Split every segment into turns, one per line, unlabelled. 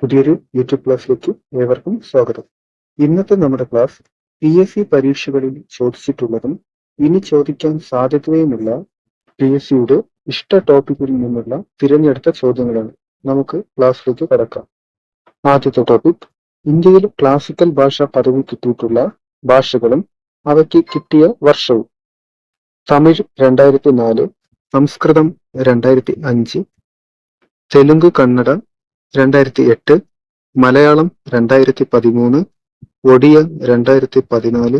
പുതിയൊരു യൂട്യൂബ് ക്ലാസ്സിലേക്ക് ഏവർക്കും സ്വാഗതം. ഇന്നത്തെ നമ്മുടെ ക്ലാസ് PSC പരീക്ഷകളിൽ ചോദിച്ചിട്ടുള്ളതും ഇനി ചോദിക്കാൻ സാധ്യതയുമുള്ള PSCയുടെ ഇഷ്ട ടോപ്പിക്കിൽ നിന്നുള്ള തിരഞ്ഞെടുത്ത ചോദ്യങ്ങളാണ്. നമുക്ക് ക്ലാസ്സിലേക്ക് കടക്കാം. ആദ്യത്തെ ടോപ്പിക്: ഇന്ത്യയിൽ ക്ലാസിക്കൽ ഭാഷ പദവി കിട്ടിയിട്ടുള്ള ഭാഷകളും അവയ്ക്ക് കിട്ടിയ വർഷവും. തമിഴ് 2004, സംസ്കൃതം 2005, തെലുങ്ക് കന്നഡ 2008, മലയാളം 2013, ഒഡിയ 2014,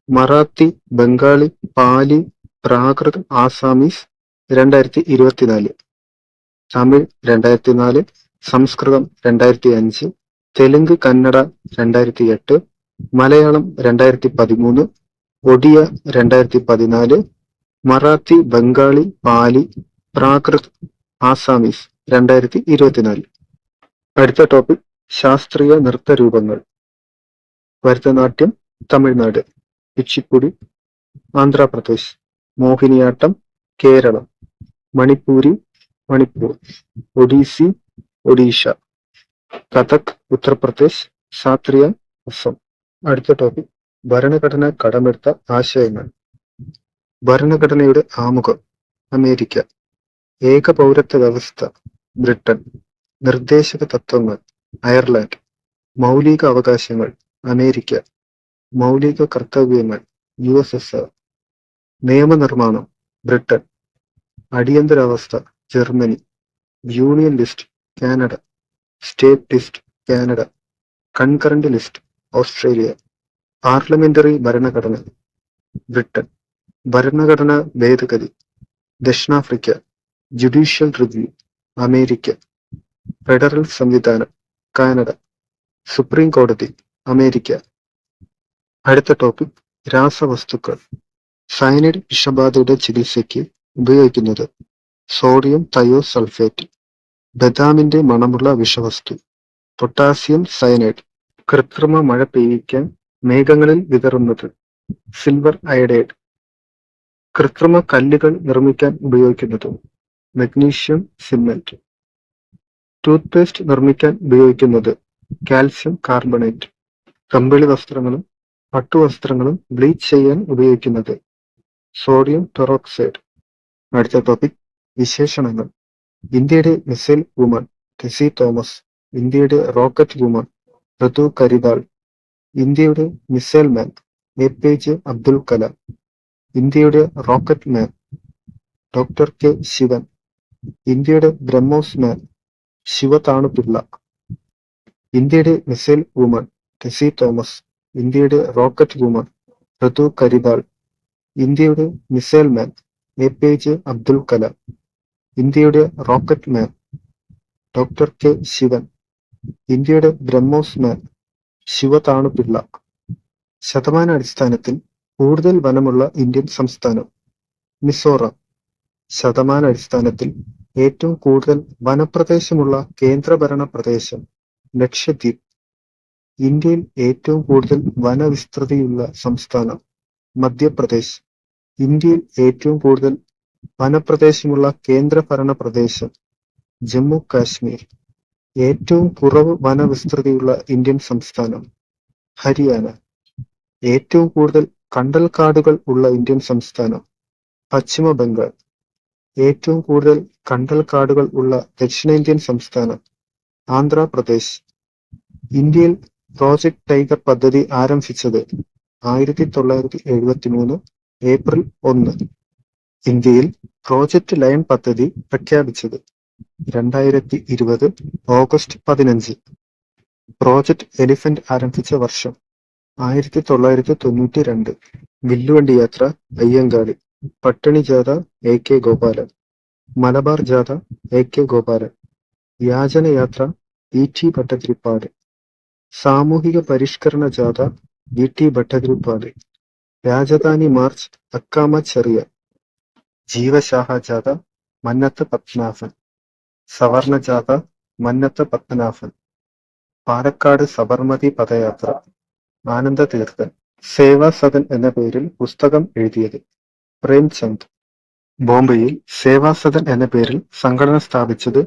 മറാത്തി, ബംഗാളി, പാലി, പ്രാകൃത്, ആസാമീസ് 2024. തമിഴ് 2004, സംസ്കൃതം 2005, തെലുങ്ക് കന്നഡ 2008, മലയാളം 2013, ഒഡിയ 2014, മറാത്തി, ബംഗാളി, പാലി, പ്രാകൃത്, ആസാമീസ് 2024. അടുത്ത ടോപ്പിക്: ശാസ്ത്രീയ നൃത്തരൂപങ്ങൾ. ഭരതനാട്യം തമിഴ്നാട്, കുച്ചിപ്പുടി ആന്ധ്രാപ്രദേശ്, മോഹിനിയാട്ടം കേരളം, മണിപ്പൂരി മണിപ്പൂർ, ഒഡീസി ഒഡീഷ, കഥക് ഉത്തർപ്രദേശ്, സാത്രിയ അസം. അടുത്ത ടോപ്പിക്: ഭരണഘടന കടമെടുത്ത ആശയങ്ങൾ. ഭരണഘടനയുടെ ആമുഖം അമേരിക്ക, ഏകപൗരത്വ വ്യവസ്ഥ ബ്രിട്ടൻ, നിർദ്ദേശക തത്വങ്ങൾ അയർലൻഡ്, മൗലിക അവകാശങ്ങൾ അമേരിക്ക, മൗലിക കർത്തവ്യങ്ങൾ USSR, നിയമനിർമ്മാണം ബ്രിട്ടൻ, അടിയന്തരാവസ്ഥ Germany, union list Canada, state list Canada, concurrent list Australia, parliamentary ഭരണഘടന ബ്രിട്ടൻ, ഭരണഘടനാ ഭേദഗതി ദക്ഷിണാഫ്രിക്ക, ജുഡീഷ്യൽ റിവ്യൂ അമേരിക്ക, ഫെഡറൽ സംവിധാനം കാനഡ, സുപ്രീം കോടതി അമേരിക്ക. അടുത്ത ടോപ്പിക്: രാസവസ്തുക്കൾ. സയനൈഡ് വിഷബാധയുടെ ചികിത്സയ്ക്ക് ഉപയോഗിക്കുന്നത് സോഡിയം തയോസൾഫേറ്റ്. ബദാമിന്റെ മണമുള്ള വിഷവസ്തു പൊട്ടാസ്യം സയനൈഡ്. കൃത്രിമ മഴ പെയ്യിക്കാൻ മേഘങ്ങളിൽ വിതറുന്നത് സിൽവർ അയഡൈഡ്. കൃത്രിമ കല്ലുകൾ നിർമ്മിക്കാൻ ഉപയോഗിക്കുന്നത് മഗ്നീഷ്യം സിമന്റ്. ടൂത്ത് പേസ്റ്റ് നിർമ്മിക്കാൻ ഉപയോഗിക്കുന്നത് കാൽസ്യം കാർബണേറ്റ്. കമ്പിളി വസ്ത്രങ്ങളും പട്ടുവസ്ത്രങ്ങളും ബ്ലീച്ച് ചെയ്യാൻ ഉപയോഗിക്കുന്നത് സോഡിയം പെറോക്സൈഡ്. അടുത്ത ടോപ്പിക്: വിശേഷണങ്ങൾ. ഇന്ത്യയുടെ മിസൈൽ വുമൺ ടെസി തോമസ്. ഇന്ത്യയുടെ റോക്കറ്റ് വുമൺ ഋതു കരിതാൾ. ഇന്ത്യയുടെ missile man APJ Abdul Kalam. ഇന്ത്യയുടെ rocket man Dr. K. Sivan. ഇന്ത്യയുടെ ബ്രഹ്മോസ് മാൻ ശിവതാണുപിള്ള. ഇന്ത്യയുടെ മിസൈൽ വുമൺ ടെസി തോമസ്. ഇന്ത്യയുടെ റോക്കറ്റ് വുമൺ ഋതു കരിതാൾ. ഇന്ത്യയുടെ missile man APJ Abdul Kalam. ഇന്ത്യയുടെ rocket man Dr. K. Sivan. ഇന്ത്യയുടെ ബ്രഹ്മോസ് മാൻ ശിവതാണുപിള്ള. ശതമാനാടിസ്ഥാനത്തിൽ കൂടുതൽ വനമുള്ള ഇന്ത്യൻ സംസ്ഥാനം മിസോറാം. ശതമാനാടിസ്ഥാനത്തിൽ ഏറ്റവും കൂടുതൽ വനപ്രദേശമുള്ള കേന്ദ്രഭരണ പ്രദേശം ലക്ഷദ്വീപ്. ഇന്ത്യയിൽ ഏറ്റവും കൂടുതൽ വനവിസ്തൃതിയുള്ള സംസ്ഥാനം മധ്യപ്രദേശ്. ഇന്ത്യയിൽ ഏറ്റവും കൂടുതൽ വനപ്രദേശമുള്ള കേന്ദ്രഭരണ പ്രദേശം ജമ്മു കാശ്മീർ. ഏറ്റവും കുറവ് വനവിസ്തൃതിയുള്ള ഇന്ത്യൻ സംസ്ഥാനം ഹരിയാന. ഏറ്റവും കൂടുതൽ കണ്ടൽക്കാടുകൾ ഉള്ള ഇന്ത്യൻ സംസ്ഥാനം പശ്ചിമ ബംഗാൾ. ഏറ്റവും കൂടുതൽ കണ്ടൽക്കാടുകൾ ഉള്ള ദക്ഷിണേന്ത്യൻ സംസ്ഥാനം ആന്ധ്രാപ്രദേശ്. ഇന്ത്യയിൽ പ്രോജക്ട് ടൈഗർ പദ്ധതി ആരംഭിച്ചത് 1973 ഏപ്രിൽ 1. ഇന്ത്യയിൽ പ്രോജക്ട് ലയൺ പദ്ധതി പ്രഖ്യാപിച്ചത് 2020 ഓഗസ്റ്റ് 15. പ്രോജക്ട് എലിഫന്റ് ആരംഭിച്ച വർഷം 1992. വില്ലുവണ്ടി യാത്ര അയ്യങ്കാളി. പട്ടിണി ജാഥ AK ഗോപാലൻ. മലബാർ ജാഥ AK ഗോപാലൻ. യാചനയാത്ര ET ഭട്ടതിരിപ്പാട്. സാമൂഹിക പരിഷ്കരണ ജാഥ VT ഭട്ടതിരിപ്പാട്. രാജധാനി മാർച്ച് അക്കാമ ചെറിയ. ജീവശാഖ ജാഥ മന്നത്ത് പത്മനാഭൻ. സവർണ ജാഥ മന്നത്ത് പത്മനാഭൻ. പാലക്കാട് സബർമതി പദയാത്ര ആനന്ദതീർത്ഥൻ. സേവാ സദൻ എന്ന പേരിൽ പുസ്തകം എഴുതിയത് പ്രേംചന്ദ്. ബോംബെയിൽ സേവാ സദൻ എന്ന പേരിൽ സംഘടന സ്ഥാപിച്ചത്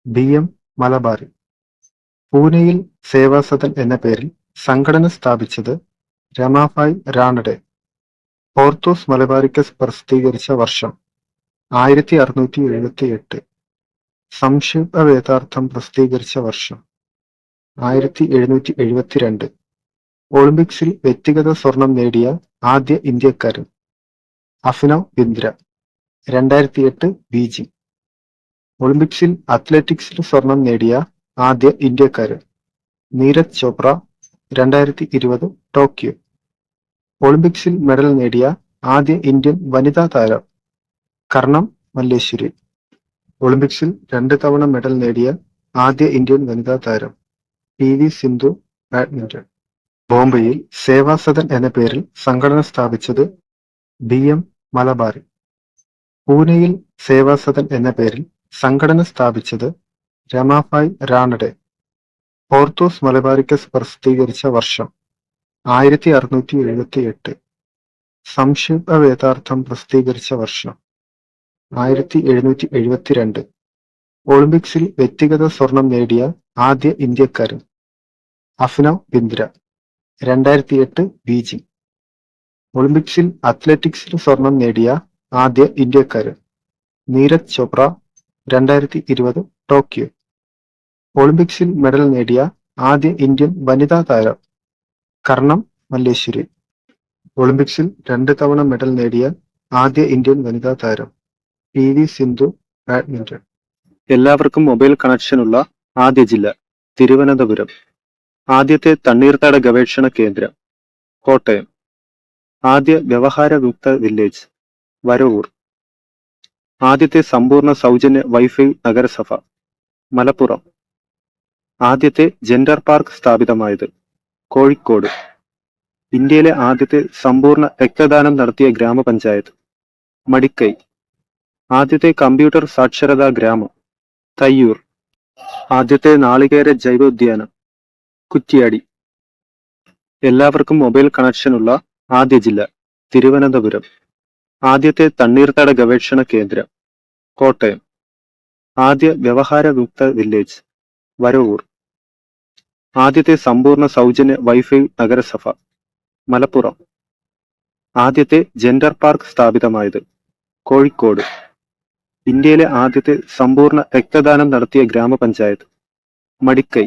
BM മലബാറി. പൂനെയിൽ സേവാസദൻ എന്ന പേരിൽ സംഘടന സ്ഥാപിച്ചത് രമാഭായ് രാണഡെ. പോർത്തോസ് മലബാറിക്കസ് പ്രസിദ്ധീകരിച്ച വർഷം 1678. സംക്ഷിപ്ത വേദാർത്ഥം പ്രസിദ്ധീകരിച്ച വർഷം 1772. ഒളിമ്പിക്സിൽ വ്യക്തിഗത സ്വർണം നേടിയ ആദ്യ ഇന്ത്യക്കാരൻ അഭിനവ് ബിന്ദ്ര, 2008 ബീജിംഗ്. ഒളിമ്പിക്സിൽ അത്ലറ്റിക്സിൽ സ്വർണം നേടിയ ആദ്യ ഇന്ത്യക്കാരൻ നീരജ് ചോപ്ര, 2020 ടോക്കിയോ. ഒളിമ്പിക്സിൽ മെഡൽ നേടിയ ആദ്യ ഇന്ത്യൻ വനിതാ താരം കർണം മല്ലേശ്വരി. ഒളിമ്പിക്സിൽ 2 തവണ മെഡൽ നേടിയ ആദ്യ ഇന്ത്യൻ വനിതാ താരം PV സിന്ധു, ബാഡ്മിന്റൺ. ബോംബെയിൽ സേവാസദൻ എന്ന പേരിൽ സംഘടന സ്ഥാപിച്ചത് BM മലബാറി. പൂനെയിൽ സേവാസദൻ എന്ന പേരിൽ സംഘടന സ്ഥാപിച്ചത് രമാഭായ് രാണഡെ. പോർത്തോസ് മലബാറിക്കസ് പ്രസിദ്ധീകരിച്ച വർഷം 1678. സംക്ഷിപ്ത വേദാർത്ഥം പ്രസിദ്ധീകരിച്ച വർഷം 1772. ഒളിമ്പിക്സിൽ വ്യക്തിഗത സ്വർണം നേടിയ ആദ്യ ഇന്ത്യക്കാരൻ അഭിനവ് ബിന്ദ്ര, 2008 ബീജിംഗ്. ഒളിമ്പിക്സിൽ അത്ലറ്റിക്സിൽ സ്വർണം നേടിയ ആദ്യ ഇന്ത്യക്കാരൻ നീരജ് ചോപ്ര, 2020 ടോക്കിയോ. ഒളിമ്പിക്സിൽ മെഡൽ നേടിയ ആദ്യ ഇന്ത്യൻ വനിതാ താരം കർണം മല്ലേശ്വരി. ഒളിമ്പിക്സിൽ 2 തവണ മെഡൽ നേടിയ ആദ്യ ഇന്ത്യൻ വനിതാ താരം PV സിന്ധു, ബാഡ്മിന്റൺ. എല്ലാവർക്കും മൊബൈൽ കണക്ഷനുള്ള ആദ്യ ജില്ല തിരുവനന്തപുരം. ആദ്യത്തെ തണ്ണീർത്തട ഗവേഷണ കേന്ദ്രം കോട്ടയം. ആദ്യ വ്യവഹാരമുക്ത വില്ലേജ് വരവൂർ. ആദ്യത്തെ സമ്പൂർണ്ണ സൗജന്യ വൈഫൈ നഗരസഭ മലപ്പുറം. ആദ്യത്തെ ജെൻഡർ പാർക്ക് സ്ഥാപിതമായത് കോഴിക്കോട്. ഇന്ത്യയിലെ ആദ്യത്തെ സമ്പൂർണ്ണ രക്തദാനം നടത്തിയ ഗ്രാമപഞ്ചായത്ത് മടിക്കൈ. ആദ്യത്തെ കമ്പ്യൂട്ടർ സാക്ഷരതാ ഗ്രാമം തയ്യൂർ. ആദ്യത്തെ നാളികേര ജൈവോദ്യാനം കുറ്റ്യാടി. എല്ലാവർക്കും മൊബൈൽ കണക്ഷനുള്ള ആദ്യ ജില്ല തിരുവനന്തപുരം. ആദ്യത്തെ തണ്ണീർത്തട ഗവേഷണ കേന്ദ്രം കോട്ടയം. ആദ്യ വ്യവഹാരമുക്ത വില്ലേജ് വരവൂർ. ആദ്യത്തെ സമ്പൂർണ്ണ സൗജന്യ വൈഫൈ നഗരസഭ മലപ്പുറം. ആദ്യത്തെ ജെൻഡർ പാർക്ക് സ്ഥാപിതമായത് കോഴിക്കോട്. ഇന്ത്യയിലെ ആദ്യത്തെ സമ്പൂർണ്ണ രക്തദാനം നടത്തിയ ഗ്രാമപഞ്ചായത്ത് മടിക്കൈ.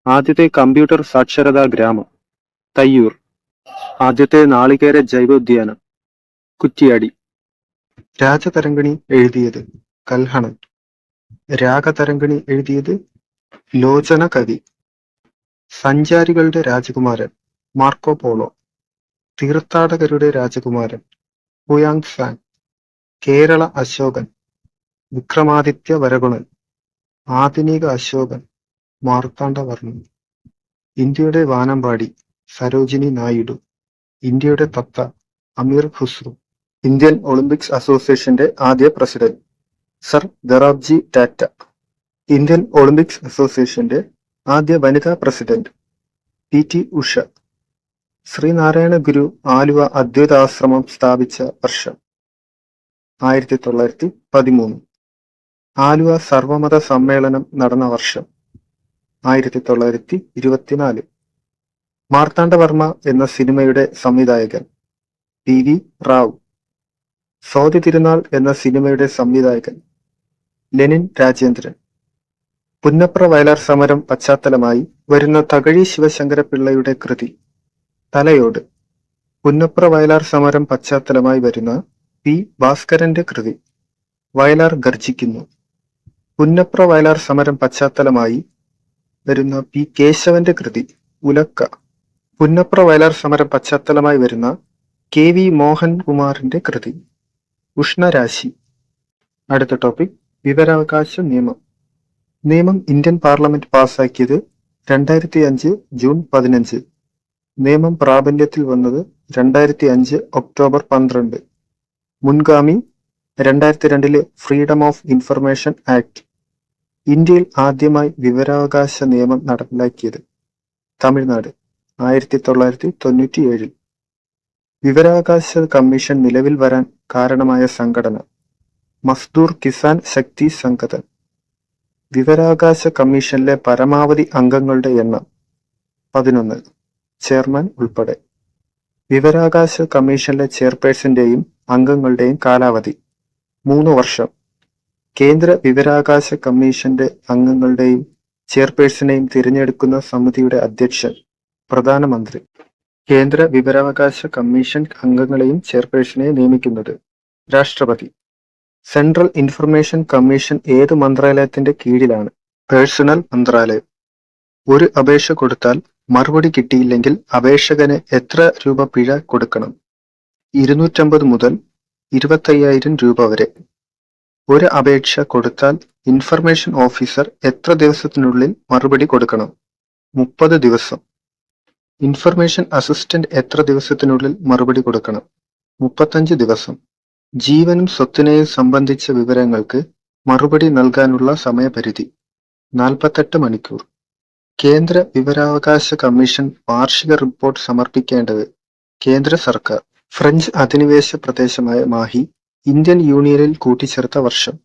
ആദ്യത്തെ കമ്പ്യൂട്ടർ സാക്ഷരതാ ഗ്രാമം തയ്യൂർ. ആദ്യത്തെ നാളികേര ജൈവോദ്യാനം കുറ്റ്യാടി. രാജതരംഗിണി എഴുതിയത് കൽഹണൻ. രാഗതരംഗിണി എഴുതിയത് ലോചന കവി. സഞ്ചാരികളുടെ രാജകുമാരൻ മാർക്കോ പോളോ. തീർത്ഥാടകരുടെ രാജകുമാരൻ ഹുയാങ് സാങ്. കേരള അശോകൻ വിക്രമാദിത്യ വരഗുണൻ. ആധുനിക അശോകൻ മാർത്താണ്ഡവർമ്മൻ. ഇന്ത്യയുടെ വാനമ്പാടി സരോജിനി നായിഡു. ഇന്ത്യയുടെ തത്ത അമീർ ഖുസ്രു. ഇന്ത്യൻ ഒളിമ്പിക്സ് അസോസിയേഷന്റെ ആദ്യ president sir Dorabji Tata. Indian Olympics അസോസിയേഷന്റെ ആദ്യ വനിതാ പ്രസിഡന്റ് PT ഉഷ. ശ്രീനാരായണ ഗുരു ആലുവ അദ്വൈതാശ്രമം സ്ഥാപിച്ച വർഷം 1913. ആലുവ സർവമത സമ്മേളനം നടന്ന വർഷം 1924. മാർത്താണ്ഡവർമ്മ എന്ന സിനിമയുടെ സംവിധായകൻ PV റാവു. സ്വാതി തിരുനാൾ എന്ന സിനിമയുടെ സംവിധായകൻ ലെനിൻ രാജേന്ദ്രൻ. പുന്നപ്ര വയലാർ സമരം പശ്ചാത്തലമായി വരുന്ന തകഴി ശിവശങ്കരപിള്ളയുടെ കൃതി തലയോട്. പുന്നപ്ര വയലാർ സമരം പശ്ചാത്തലമായി വരുന്ന P ഭാസ്കരന്റെ കൃതി വയലാർ ഗർജിക്കുന്നു. പുന്നപ്ര വയലാർ സമരം പശ്ചാത്തലമായി വരുന്ന P കേശവന്റെ കൃതി ഉലക്ക. പുന്നപ്ര വയലാർ സമരം പശ്ചാത്തലമായി വരുന്ന KV മോഹൻകുമാറിന്റെ കൃതി ഉഷ്ണരാശി. അടുത്ത ടോപ്പിക് വിവരാവകാശ നിയമം. നിയമം ഇന്ത്യൻ പാർലമെന്റ് പാസാക്കിയത് 2005 ജൂൺ 15. നിയമം പ്രാബല്യത്തിൽ വന്നത് 2005 October 12. മുൻഗാമി 2002 freedom of information act. ഇന്ത്യയിൽ ആദ്യമായി വിവരാവകാശ നിയമം നടപ്പിലാക്കിയത് തമിഴ്നാട് 1997. വിവരാവകാശ കമ്മീഷൻ നിലവിൽ വരാൻ കാരണമായ സംഘടന മസ്ദൂർ കിസാൻ ശക്തി സംഘടൻ. വിവരാവകാശ കമ്മീഷനിലെ പരമാവധി അംഗങ്ങളുടെ എണ്ണം 11. ചെയർമാൻ ഉൾപ്പെടെ. വിവരാവകാശ കമ്മീഷനിലെ ചെയർപേഴ്സന്റെയും അംഗങ്ങളുടെയും കാലാവധി 3 വർഷം. കേന്ദ്ര വിവരാവകാശ കമ്മീഷന്റെ അംഗങ്ങളുടെയും ചെയർപേഴ്സണെയും തിരഞ്ഞെടുക്കുന്ന സമിതിയുടെ അധ്യക്ഷൻ പ്രധാനമന്ത്രി. കേന്ദ്ര വിവരാവകാശ കമ്മീഷൻ അംഗങ്ങളെയും ചെയർപേഴ്സണെയും നിയമിക്കുന്നത് രാഷ്ട്രപതി. സെൻട്രൽ ഇൻഫർമേഷൻ കമ്മീഷൻ ഏത് മന്ത്രാലയത്തിന്റെ കീഴിലാണ്? പേഴ്സണൽ മന്ത്രാലയം. ഒരു അപേക്ഷ കൊടുത്താൽ മറുപടി കിട്ടിയില്ലെങ്കിൽ അപേക്ഷകന് എത്ര രൂപ പിഴ കൊടുക്കണം? 250 മുതൽ 25,000 രൂപ വരെ. ഒരു അപേക്ഷ കൊടുത്താൽ ഇൻഫർമേഷൻ ഓഫീസർ എത്ര ദിവസത്തിനുള്ളിൽ മറുപടി കൊടുക്കണം? 30 ദിവസം. ഇൻഫർമേഷൻ അസിസ്റ്റന്റ് എത്ര ദിവസത്തിനുള്ളിൽ മറുപടി കൊടുക്കണം? 35 ദിവസം. ജീവനും സ്വത്തിനെയും സംബന്ധിച്ച വിവരങ്ങൾക്ക് മറുപടി നൽകാനുള്ള സമയപരിധി 48 മണിക്കൂർ. കേന്ദ്ര വിവരാവകാശ കമ്മീഷൻ വാർഷിക റിപ്പോർട്ട് സമർപ്പിക്കേണ്ടത് കേന്ദ്ര സർക്കാർ. ഫ്രഞ്ച് അധിനിവേശ പ്രദേശമായ മാഹി ഇന്ത്യൻ യൂണിയനിൽ കൂട്ടിച്ചേർത്ത വർഷം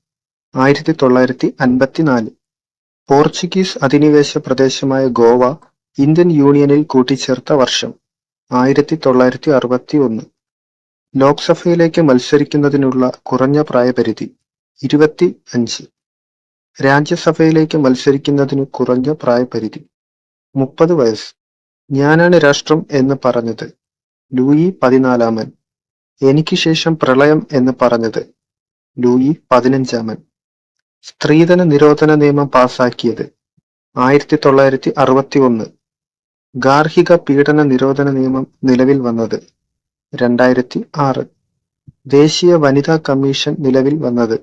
1954. പോർച്ചുഗീസ് അധിനിവേശ പ്രദേശമായ ഗോവ ഇന്ത്യൻ യൂണിയനിൽ കൂട്ടിച്ചേർത്ത വർഷം 1961. ലോക്സഭയിലേക്ക് മത്സരിക്കുന്നതിനുള്ള കുറഞ്ഞ പ്രായപരിധി 25. രാജ്യസഭയിലേക്ക് മത്സരിക്കുന്നതിന് കുറഞ്ഞ പ്രായപരിധി 30 വയസ്സ്. ഞാനാണ് രാഷ്ട്രം എന്ന് പറഞ്ഞത് ലൂയി 14. എനിക്ക് ശേഷം പ്രളയം എന്ന് പറഞ്ഞത് ലൂയി 15. സ്ത്രീധന നിരോധന നിയമം പാസാക്കിയത് 1961. ഗാർഹിക പീഡന നിരോധന നിയമം നിലവിൽ വന്നത് 2006. ദേശീയ വനിതാ കമ്മീഷൻ നിലവിൽ വന്നത്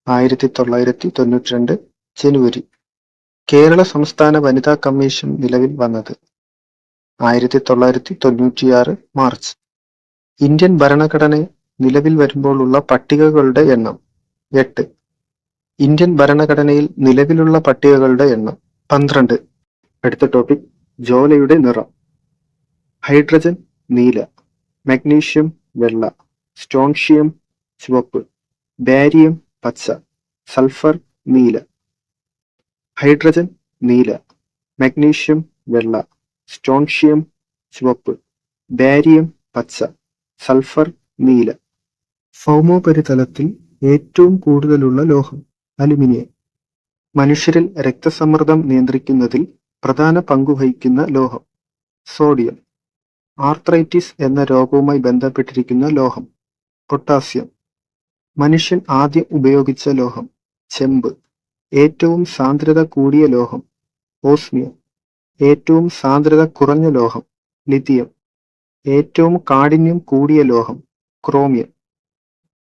1992 ജനുവരി. കേരള സംസ്ഥാന വനിതാ കമ്മീഷൻ നിലവിൽ വന്നത് 1996 മാർച്ച്. ഇന്ത്യൻ ഭരണഘടന നിലവിൽ വരുമ്പോൾ ഉള്ള പട്ടികകളുടെ എണ്ണം 8. ഇന്ത്യൻ ഭരണഘടനയിൽ നിലവിലുള്ള പട്ടികകളുടെ എണ്ണം 12. അടുത്ത ടോപ്പിക് ജ്വാലയുടെ നിറം. ഹൈഡ്രജൻ നീല, മഗ്നീഷ്യം വെള്ള, സ്ട്രോൺഷ്യം ചുവപ്പ്, ബാരിയം പച്ച, സൾഫർ നീല. ഹൈഡ്രജൻ നീല, മഗ്നീഷ്യം വെള്ള, സ്ട്രോൺഷ്യം ചുവപ്പ്, ബാരിയം പച്ച, സൾഫർ നീല. ഭൗമോപരിതലത്തിൽ ഏറ്റവും കൂടുതലുള്ള ലോഹം അലുമിനിയം. മനുഷ്യരിൽ രക്തസമ്മർദ്ദം നിയന്ത്രിക്കുന്നതിൽ പ്രധാന പങ്കുവഹിക്കുന്ന ലോഹം സോഡിയം. ആർത്രൈറ്റിസ് എന്ന രോഗവുമായി ബന്ധപ്പെട്ടിരിക്കുന്ന ലോഹം പൊട്ടാസ്യം. മനുഷ്യൻ ആദ്യം ഉപയോഗിച്ച ലോഹം ചെമ്പ്. ഏറ്റവും സാന്ദ്രത കൂടിയ ലോഹം ഓസ്മിയം. ഏറ്റവും സാന്ദ്രത കുറഞ്ഞ ലോഹം ലിഥിയം. ഏറ്റവും കാഠിന്യം കൂടിയ ലോഹം ക്രോമിയം.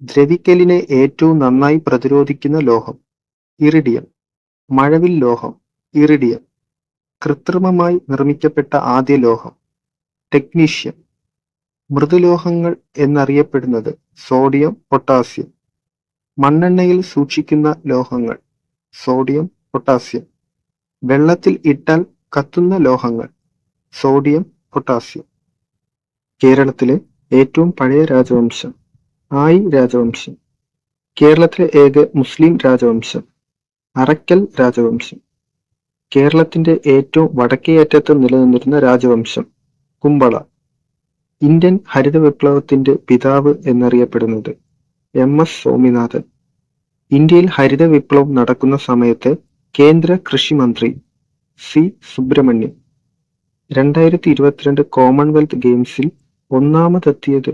ദ്രവിക്കലിനെ ഏറ്റവും നന്നായി പ്രതിരോധിക്കുന്ന ലോഹം ഇറിഡിയം. മഴവിൽ ലോഹം ഇറിഡിയം. കൃത്രിമമായി നിർമ്മിക്കപ്പെട്ട ആദ്യ ലോഹം ടെക്നീഷ്യം. മൃദുലോഹങ്ങൾ എന്നറിയപ്പെടുന്നത് സോഡിയം, പൊട്ടാസ്യം. മണ്ണെണ്ണയിൽ സൂക്ഷിക്കുന്ന ലോഹങ്ങൾ സോഡിയം, പൊട്ടാസ്യം. വെള്ളത്തിൽ ഇട്ടാൽ കത്തുന്ന ലോഹങ്ങൾ സോഡിയം, പൊട്ടാസ്യം. കേരളത്തിലെ ഏറ്റവും പഴയ രാജവംശം ആയി രാജവംശം. കേരളത്തിലെ ഏക മുസ്ലിം രാജവംശം അറക്കൽ രാജവംശം. കേരളത്തിന്റെ ഏറ്റവും വടക്കേയറ്റത്ത് നിലനിന്നിരുന്ന രാജവംശം കുമ്പള. ഇന്ത്യൻ ഹരിത വിപ്ലവത്തിന്റെ പിതാവ് എന്നറിയപ്പെടുന്നത് MS സ്വാമിനാഥൻ. ഇന്ത്യയിൽ ഹരിത വിപ്ലവം നടക്കുന്ന സമയത്ത് കേന്ദ്ര കൃഷി മന്ത്രി C സുബ്രഹ്മണ്യം. 2022 കോമൺവെൽത്ത് ഗെയിംസിൽ ഒന്നാമതെത്തിയത്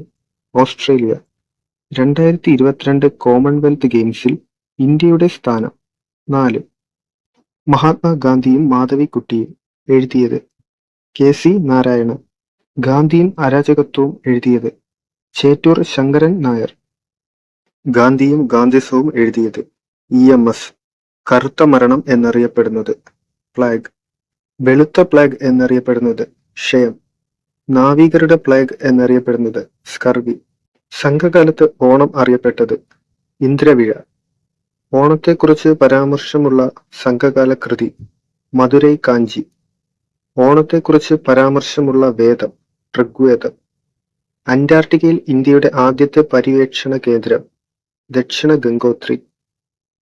ഓസ്ട്രേലിയ. 2022 കോമൺവെൽത്ത് ഗെയിംസിൽ ഇന്ത്യയുടെ സ്ഥാനം 4. മഹാത്മാഗാന്ധിയും മാധവിക്കുട്ടിയും എഴുതിയത് KC നാരായണൻ. ഗാന്ധിയും അരാജകത്വവും എഴുതിയത് ചേറ്റൂർ ശങ്കരൻ നായർ. ഗാന്ധിയും ഗാന്ധിസവും എഴുതിയത് EMS. കറുത്ത മരണം എന്നറിയപ്പെടുന്നത് പ്ലേഗ്. വെളുത്ത പ്ലേഗ് എന്നറിയപ്പെടുന്നത് ക്ഷയം. നാവികരുടെ പ്ലേഗ് എന്നറിയപ്പെടുന്നത് സ്കർവി. സംഘകാലത്ത് ഓണം അറിയപ്പെട്ടത് ഇന്ദ്രവിഴ. ഓണത്തെക്കുറിച്ച് പരാമർശമുള്ള സംഘകാല കൃതി മധുരൈ കാഞ്ചി. ഓണത്തെക്കുറിച്ച് പരാമർശമുള്ള വേദം ഋഗ്വേദം. അന്റാർട്ടിക്കയിൽ ഇന്ത്യയുടെ ആദ്യത്തെ പര്യവേക്ഷണ കേന്ദ്രം ദക്ഷിണ ഗംഗോത്രി.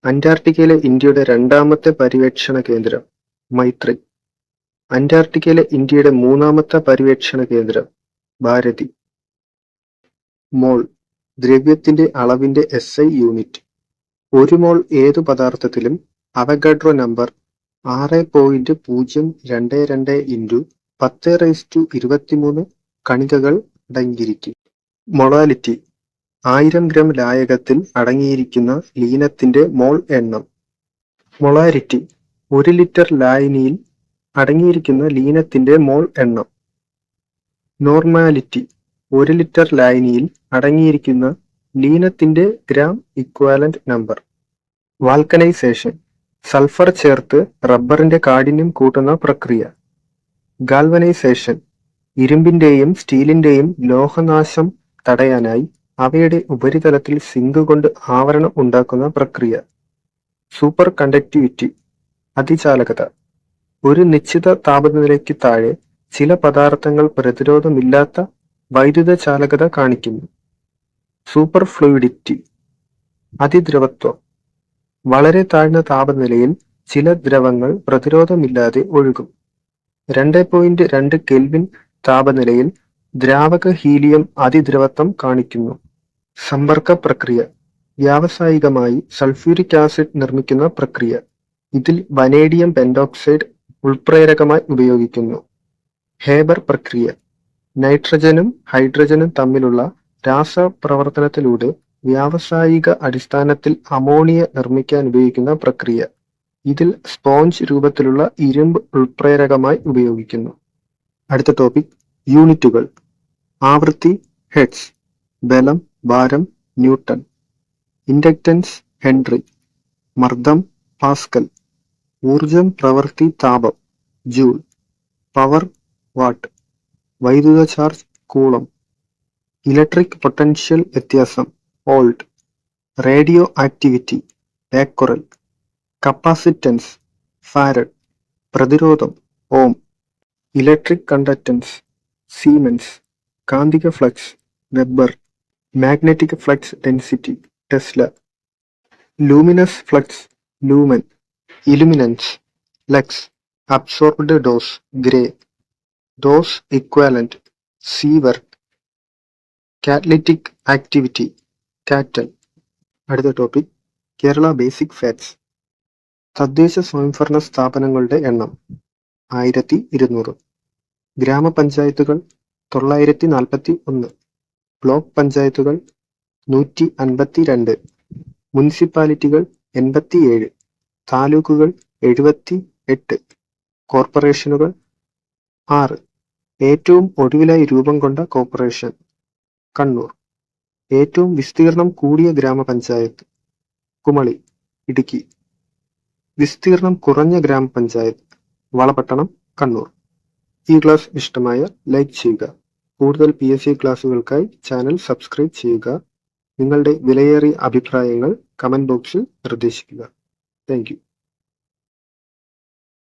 അന്റാർട്ടിക്കയിലെ ഇന്ത്യയുടെ രണ്ടാമത്തെ പര്യവേക്ഷണ കേന്ദ്രം മൈത്രി. അന്റാർട്ടിക്കയിലെ ഇന്ത്യയുടെ മൂന്നാമത്തെ പര്യവേക്ഷണ കേന്ദ്രം ഭാരതി. മോൾ, ദ്രവ്യത്തിന്റെ അളവിന്റെ SI യൂണിറ്റ്. ഒരു മോൾ ഏതു പദാർത്ഥത്തിലും അവഗാഡ്രോ നമ്പർ 6.022 × 1023 കണികകൾ അടങ്ങിയിരിക്കും. മൊളാലിറ്റി, 1000 ഗ്രാം ലായകത്തിൽ അടങ്ങിയിരിക്കുന്ന ലീനത്തിന്റെ മോൾ എണ്ണം. മൊളാരിറ്റി, 1 ലിറ്റർ ലായനിയിൽ അടങ്ങിയിരിക്കുന്ന ലീനത്തിന്റെ മോൾ എണ്ണം. നോർമാലിറ്റി, 1 ലിറ്റർ ലായനിയിൽ അടങ്ങിയിരിക്കുന്ന ലീനത്തിന്റെ ഗ്രാം ഇക്വാലന്റ് നമ്പർ. വാൽക്കനൈസേഷൻ, സൾഫർ ചേർത്ത് റബ്ബറിന്റെ കാഠിന്യം കൂട്ടുന്ന പ്രക്രിയ. ഗാൽവനൈസേഷൻ, ഇരുമ്പിന്റെയും സ്റ്റീലിന്റെയും ലോഹനാശം തടയാനായി അവയുടെ ഉപരിതലത്തിൽ സിങ്ക് കൊണ്ട് ആവരണം ഉണ്ടാക്കുന്ന പ്രക്രിയ. സൂപ്പർ കണ്ടക്റ്റിവിറ്റി, അതിചാലകത, ഒരു നിശ്ചിത താപനിലയ്ക്ക് താഴെ ചില പദാർത്ഥങ്ങൾ പ്രതിരോധമില്ലാത്ത വൈദ്യുത ചാലകത കാണിക്കുന്നു. സൂപ്പർ ഫ്ലൂയിഡിറ്റി, അതിദ്രവത്വം, വളരെ താഴ്ന്ന താപനിലയിൽ ചില ദ്രവങ്ങൾ പ്രതിരോധമില്ലാതെ ഒഴുകും. 2.2 കെൽവിൻ താപനിലയിൽ ദ്രാവക ഹീലിയം അതിദ്രവത്വം കാണിക്കുന്നു. സമ്പർക്ക പ്രക്രിയ, വ്യാവസായികമായി സൾഫ്യൂരിക് ആസിഡ് നിർമ്മിക്കുന്ന പ്രക്രിയ. ഇതിൽ വനേഡിയം പെന്റോക്സൈഡ് ഉൾപ്രേരകമായി ഉപയോഗിക്കുന്നു. ഹേബർ പ്രക്രിയ, നൈട്രജനും ഹൈഡ്രജനും തമ്മിലുള്ള രാസപ്രവർത്തനത്തിലൂടെ വ്യാവസായിക അടിസ്ഥാനത്തിൽ അമോണിയ നിർമ്മിക്കാൻ ഉപയോഗിക്കുന്ന പ്രക്രിയ. ഇതിൽ സ്പോഞ്ച് രൂപത്തിലുള്ള ഇരുമ്പ് ഉൾപ്രേരകമായി ഉപയോഗിക്കുന്നു. അടുത്ത ടോപ്പിക് യൂണിറ്റുകൾ. ആവൃത്തി ഹെർട്സ്, ബലം ഭാരം ന്യൂട്ടൺ, ഇൻഡക്റ്റൻസ് ഹെൻറി, മർദ്ദം പാസ്കൽ, ഊർജം പ്രവൃത്തി താപം ജൂൾ, പവർ വാട്ട്, വൈദ്യുത ചാർജ് കൂളം, ഇലക്ട്രിക് പൊട്ടൻഷ്യൽ വ്യത്യാസം volt, radioactivity becquerel, capacitance farad, പ്രതിരോധം ഓം, ഇലക്ട്രിക് കണ്ടക്ടൻസ് സീമെൻസ്, കാന്തിക flux weber, magnetic flux density tesla, luminous flux lumen, illuminance lux, absorbed dose gray, dose equivalent സീവർക്ക്, catalytic activity katal. അടുത്ത topic Kerala basic facts. തദ്ദേശ സ്വയംഭരണ സ്ഥാപനങ്ങളുടെ എണ്ണം 1200. ഗ്രാമപഞ്ചായത്തുകൾ 941. Block പഞ്ചായത്തുകൾ 152. മുനിസിപ്പാലിറ്റികൾ 87. താലൂക്കുകൾ 78. കോർപ്പറേഷനുകൾ 6. ഏറ്റവും ഒടുവിലായി രൂപം കൊണ്ട കോർപ്പറേഷൻ കണ്ണൂർ. ഏറ്റവും വിസ്തീർണം കൂടിയ ഗ്രാമപഞ്ചായത്ത് കുമളി ഇടുക്കി. വിസ്തീർണം കുറഞ്ഞ ഗ്രാമപഞ്ചായത്ത് വളപട്ടണം കണ്ണൂർ. ഈ ക്ലാസ് ഇഷ്ടമായ ലൈക്ക് ചെയ്യുക. കൂടുതൽ PSC ക്ലാസുകൾക്കായി ചാനൽ സബ്സ്ക്രൈബ് ചെയ്യുക. നിങ്ങളുടെ വിലയേറിയ അഭിപ്രായങ്ങൾ കമന്റ് ബോക്സിൽ നിർദ്ദേശിക്കുക. Thank you.